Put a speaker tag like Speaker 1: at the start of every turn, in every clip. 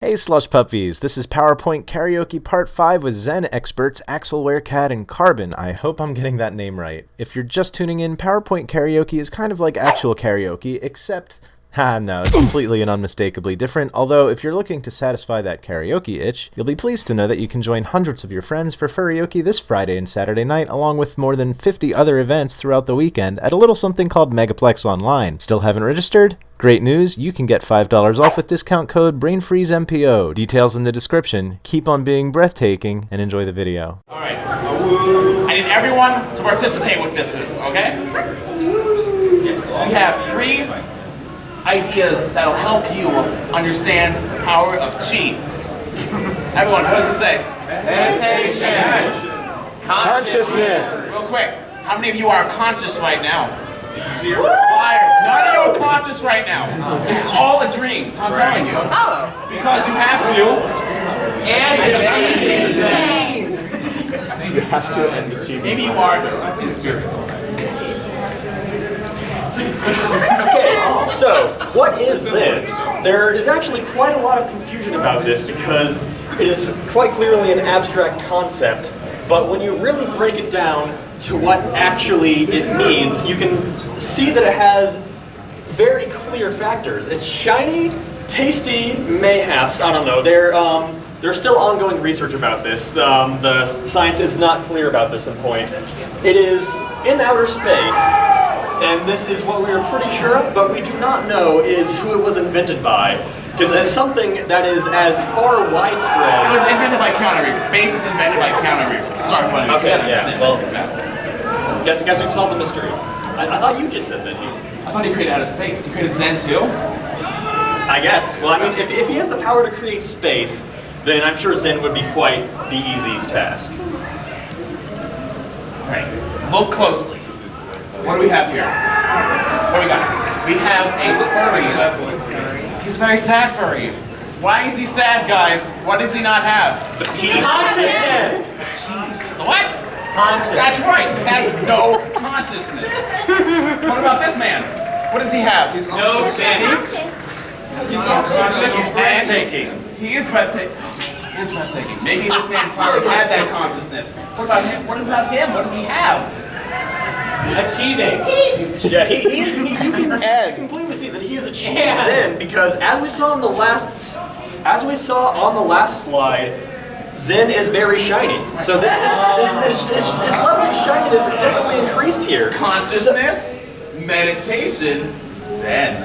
Speaker 1: Hey Slush Puppies, this is PowerPoint Karaoke Part 5 with Zen experts Axel Werecat and Carbon. I hope I'm getting that name right. If you're just tuning in, PowerPoint Karaoke is kind of like actual karaoke, except... no, it's completely and unmistakably different, although if you're looking to satisfy that karaoke itch, you'll be pleased to know that you can join hundreds of your friends for Furryoke this Friday and Saturday night, along with more than 50 other events throughout the weekend at a little something called Megaplex Online. Still haven't registered? Great news, you can get $5 off with discount code BrainFreezeMPO. Details in the description. Keep on being breathtaking and enjoy the video.
Speaker 2: Alright, I need everyone to participate with this move, okay? We have 3 ideas that'll help you understand the power of chi. Everyone, what does it say?
Speaker 3: Meditation.
Speaker 2: Yes.
Speaker 1: Consciousness.
Speaker 2: Real quick, how many of you are conscious right now? 0. Liar. None of you are conscious right now. This is all a dream. I'm telling you.
Speaker 3: Oh.
Speaker 2: Because you have to.
Speaker 3: And
Speaker 1: You have to end achieving.
Speaker 2: Maybe you are in spirit.
Speaker 4: Okay, so what is Zen? There is actually quite a lot of confusion about this because it is quite clearly an abstract concept, but when you really break it down to what actually it means, you can see that it has very clear factors. It's shiny, tasty, mayhaps, I don't know. There's still ongoing research about this. The science is not clear about this point. It is in outer space. And this is what we are pretty sure of, but we do not know is who it was invented by. Because as something that is as far widespread...
Speaker 2: It was invented by Keanu Reeves. Space is invented by Keanu Reeves. Sorry, buddy.
Speaker 4: Okay, yeah, well,
Speaker 2: exactly.
Speaker 4: Guess we've solved the mystery. I thought you just said that.
Speaker 2: I thought he created outer space. He created Zen too?
Speaker 4: I guess. Well, I mean, if he has the power to create space, then I'm sure Zen would be quite the easy task.
Speaker 2: Alright, look closely. What do we have here? What do we got? We have a furry. He's very sad furry. Why is he sad, guys? What does he not have?
Speaker 3: consciousness.
Speaker 2: The what? That's right. He has no consciousness. What about this man? What does he have?
Speaker 4: No sense.
Speaker 2: He's no consciousness.
Speaker 4: He's breathtaking.
Speaker 2: He is breathtaking. He is breathtaking. Maybe this man finally had that consciousness. What about him? What about him? What does he have?
Speaker 3: Achieving.
Speaker 4: Yeah, you can completely see that he is achieving Zen because as we saw on the last slide, Zen is very shiny. So this level of shininess is definitely increased here.
Speaker 2: Consciousness, meditation, Zen.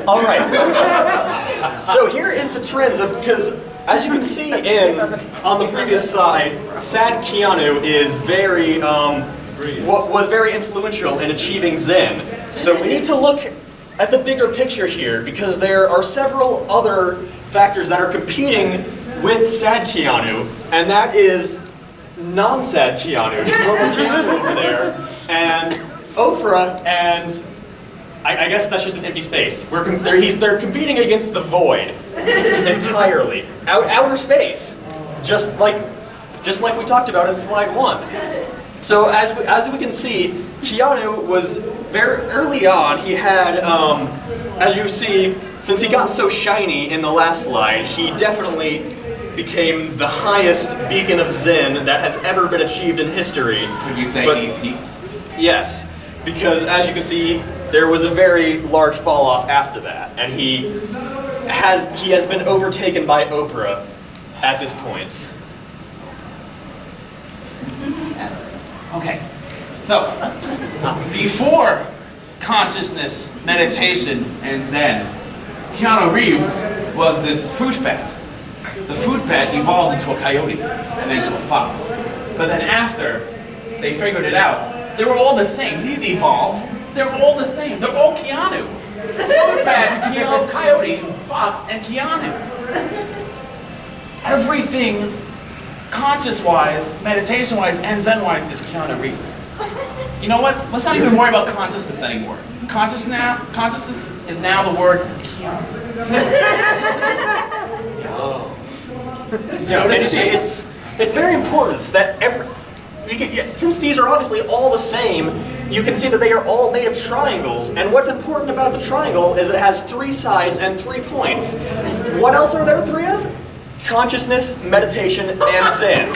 Speaker 4: All right. So here is the trends of because. As you can see on the previous slide, Sad Keanu is was very influential in achieving Zen. So we need to look at the bigger picture here because there are several other factors that are competing with Sad Keanu, and that is non-Sad Keanu, just normal Keanu over there, and Oprah, and I guess that's just an empty space. They're competing against the void entirely. Outer space, just like we talked about in slide 1. So as we can see, Keanu was very early on. He had, as you see, since he got so shiny in the last slide, he definitely became the highest beacon of Zen that has ever been achieved in history.
Speaker 2: Could you say he peaked?
Speaker 4: Yes, because as you can see, there was a very large fall off after that, and he has been overtaken by Oprah at this point.
Speaker 2: Okay, so before consciousness, meditation, and Zen, Keanu Reeves was this fruit bat. The fruit bat evolved into a coyote and then into a fox. But then after they figured it out, they were all the same. He didn't evolve. They're all the same. They're all Keanu. Fruit bats, Keanu, coyote, fox, and Keanu. Everything conscious-wise, meditation-wise, and Zen-wise is Keanu Reeves. You know what? Let's not even worry about consciousness anymore. Consciousness is now the word Keanu. It's
Speaker 4: very important that since these are obviously all the same, you can see that they are all made of triangles, and what's important about the triangle is it has 3 sides and 3 points. What else are there 3 of? Consciousness, meditation, and Zen.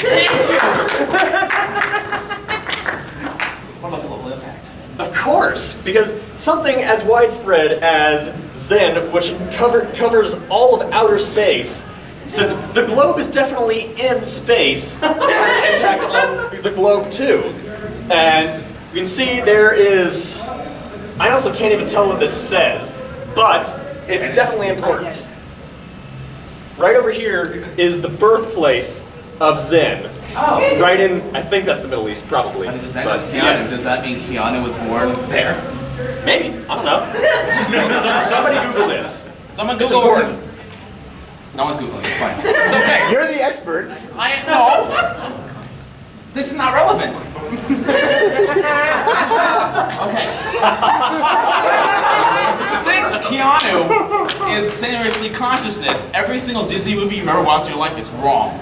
Speaker 2: What about the global impact?
Speaker 4: Of course, because something as widespread as Zen, which covers all of outer space, since the globe is definitely in space, has an impact on the globe too. And you can see there is, I also can't even tell what this says, but it's definitely important. Right over here is the birthplace of Zen.
Speaker 2: Oh.
Speaker 4: Right in, I think that's the Middle East, probably.
Speaker 2: And if Zen
Speaker 4: But
Speaker 2: is Keanu,
Speaker 4: yes.
Speaker 2: does that mean Keanu was born there?
Speaker 4: Maybe, I don't know. Somebody Google this.
Speaker 2: Someone
Speaker 4: It's
Speaker 2: Google
Speaker 4: important.
Speaker 2: it. No one's Googling, it's fine. It's okay.
Speaker 1: You're the experts.
Speaker 2: No! This is not relevant. Okay. Since Keanu is seriously consciousness, every single Disney movie you've ever watched in your life is wrong.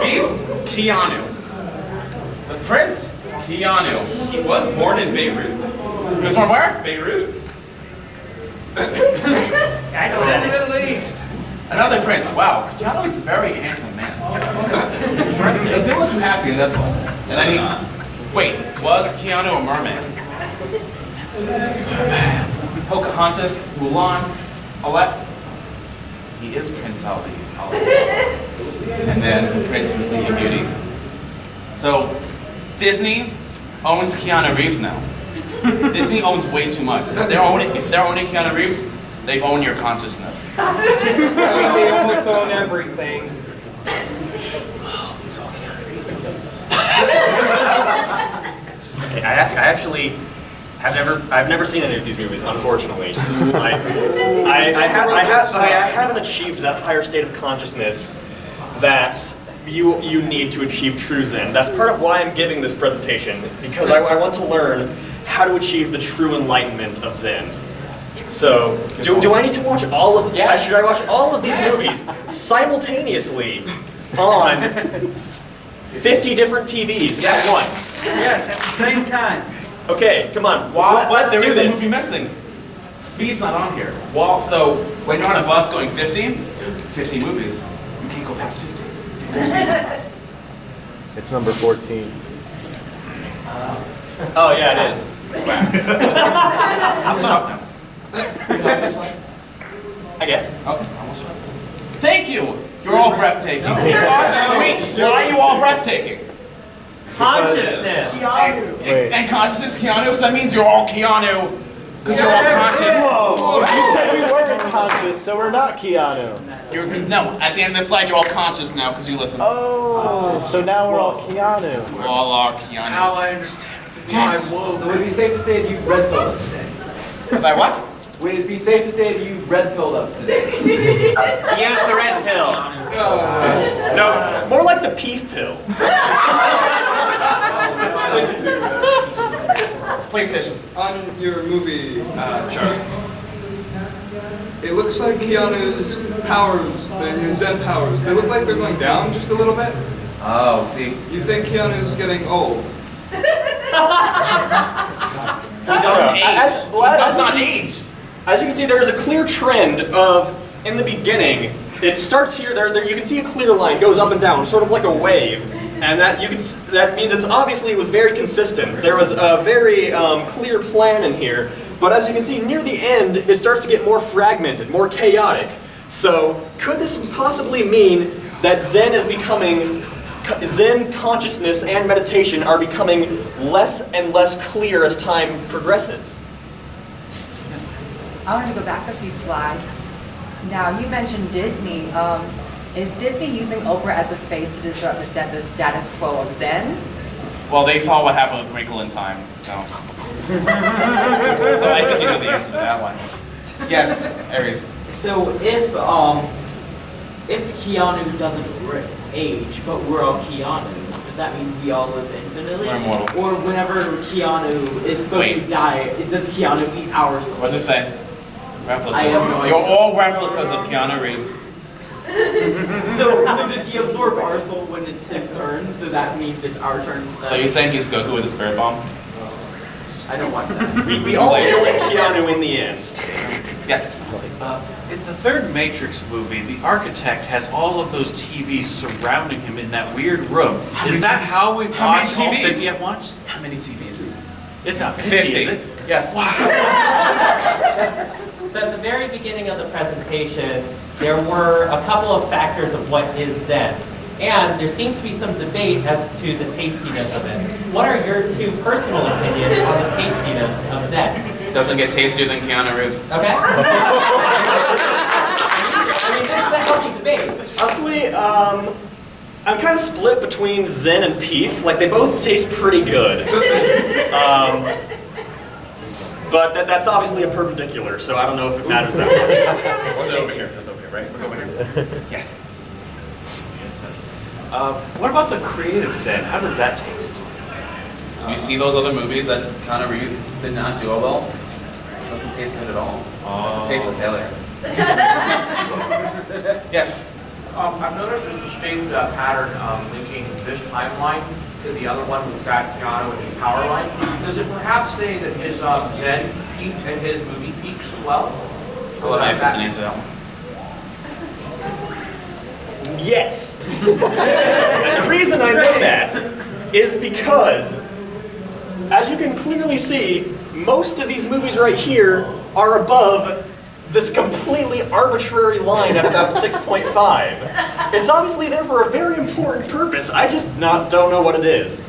Speaker 2: Beast, Keanu. The Prince, Keanu.
Speaker 3: He was born in Beirut.
Speaker 2: He was born where?
Speaker 3: Beirut.
Speaker 2: In the Middle East. Another prince. Wow. Keanu is a very handsome man. I feel too happy in this one. And I need. Wait, was Keanu a merman? Pocahontas, Mulan, all that. He is Prince Ali. And then Prince was Sleeping Beauty. So Disney owns Keanu Reeves now. Disney owns way too much. If they're owning Keanu Reeves, they own your consciousness.
Speaker 3: I mean, they almost own everything.
Speaker 2: He's all Keanu Reeves.
Speaker 4: Okay, I actually I've never seen any of these movies, unfortunately. I haven't achieved that higher state of consciousness that you need to achieve true Zen. That's part of why I'm giving this presentation, because I want to learn how to achieve the true enlightenment of Zen. So, do I need to watch all of?
Speaker 2: Yes.
Speaker 4: Should I watch all of these movies simultaneously on 50 different TVs at once?
Speaker 5: Yes, at the same time.
Speaker 4: Okay, come on.
Speaker 2: Wow,
Speaker 4: Let's
Speaker 2: there
Speaker 4: do
Speaker 2: is a
Speaker 4: this.
Speaker 2: movie missing. Speed's not on here. Well, so when you're on a bus going 50, 50 movies. You can't go past 50. 50 speeds on a bus.
Speaker 1: It's number 14.
Speaker 4: Oh yeah, it is.
Speaker 2: I'll shut up now.
Speaker 4: I guess.
Speaker 2: Okay, almost shut up. Thank you. You're all breathtaking. Wait, why are you all breathtaking?
Speaker 3: Consciousness.
Speaker 1: Wait.
Speaker 2: And consciousness, Keanu, so that means you're all Keanu. Because you're all conscious.
Speaker 1: Whoa! You said we weren't conscious, so we're not Keanu.
Speaker 2: No, at the end of this slide, you're all conscious now because you listen.
Speaker 1: Oh, so now we're all Keanu.
Speaker 2: We all are Keanu.
Speaker 5: Now I understand.
Speaker 2: Yes.
Speaker 6: So would it be safe to say that you red pilled us today?
Speaker 2: Was I what?
Speaker 6: Would it be safe to say that you red pilled us today?
Speaker 3: Use the red pill.
Speaker 4: No, more like the peef pill.
Speaker 2: PlayStation.
Speaker 7: On your movie chart, it looks like Keanu's powers, his Zen powers, they look like they're going down just a little bit.
Speaker 2: Oh, see.
Speaker 7: You think Keanu's getting old?
Speaker 2: He doesn't age. He does not age.
Speaker 4: As you can see, there is a clear trend of, in the beginning, it starts here, there you can see a clear line, goes up and down, sort of like a wave. And that means it's obviously was very consistent. There was a very clear plan in here. But as you can see, near the end, it starts to get more fragmented, more chaotic. So could this possibly mean that Zen is becoming, Zen consciousness and meditation are becoming less and less clear as time progresses?
Speaker 8: I want to go back a few slides. Now, you mentioned Disney. Is Disney using Oprah as a face to disrupt the status quo of Zen?
Speaker 2: Well, they saw what happened with Wrinkle in Time, so. So I think you know the answer to that one. Yes, Aries.
Speaker 9: So if Keanu doesn't age, but we're all Keanu, does that mean we all live infinitely?
Speaker 2: We're immortal.
Speaker 9: Or whenever Keanu is supposed to die, does Keanu eat our soul?
Speaker 2: What does it say? Replicas.
Speaker 9: I have no idea.
Speaker 2: You're all replicas of Keanu Reeves.
Speaker 9: So does he absorb our soul when it's his turn? So that means it's our turn.
Speaker 2: So you're saying he's Goku with a spirit bomb?
Speaker 9: I don't want that.
Speaker 4: We all kill Keanu in the end.
Speaker 2: Yes.
Speaker 10: In the third Matrix movie, the architect has all of those TVs surrounding him in that weird room. Is that how we watch all 50 at once?
Speaker 2: How many TVs?
Speaker 10: It's not 50, is it?
Speaker 2: Yes.
Speaker 3: So at the very beginning of the presentation, there were a couple of factors of what is Zen. And there seemed to be some debate as to the tastiness of it. What are your two personal opinions on the tastiness of Zen?
Speaker 2: Doesn't get tastier than Keanu Reeves.
Speaker 3: Okay? I mean, this is a healthy debate.
Speaker 4: Honestly, I'm kind of split between Zen and Peef. Like, they both taste pretty good. But that's obviously a perpendicular, so I don't know if it matters that much.
Speaker 2: What's it over here? That's over here, right? What's over here? Yes.
Speaker 10: What about the creative Zen? How does that taste?
Speaker 2: You see those other movies that Keanu Reeves did not do well? Doesn't taste good at all. It's a taste of failure. Yes.
Speaker 11: I've noticed a distinct pattern linking this timeline to the other one with Sad Keanu and his power line. Does it perhaps say that his Zen peaked and his movie peaks as well?
Speaker 2: I'll let Axel answer that one.
Speaker 4: Yes. And the reason I know that is because, as you can clearly see, most of these movies right here are above this completely arbitrary line at about 6.5. It's obviously there for a very important purpose. I just don't know what it is.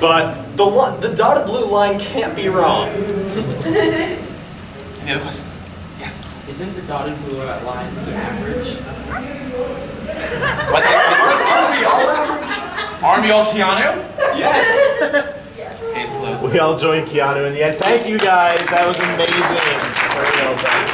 Speaker 4: But the dotted blue line can't be wrong.
Speaker 2: Any other questions? Yes.
Speaker 9: Isn't the dotted blue line the average?
Speaker 2: What is
Speaker 4: Are we all average?
Speaker 2: Aren't we all Keanu?
Speaker 4: Yes.
Speaker 2: Case closed.
Speaker 1: We all joined Keanu in the end. Thank you guys. That was amazing. Very well done.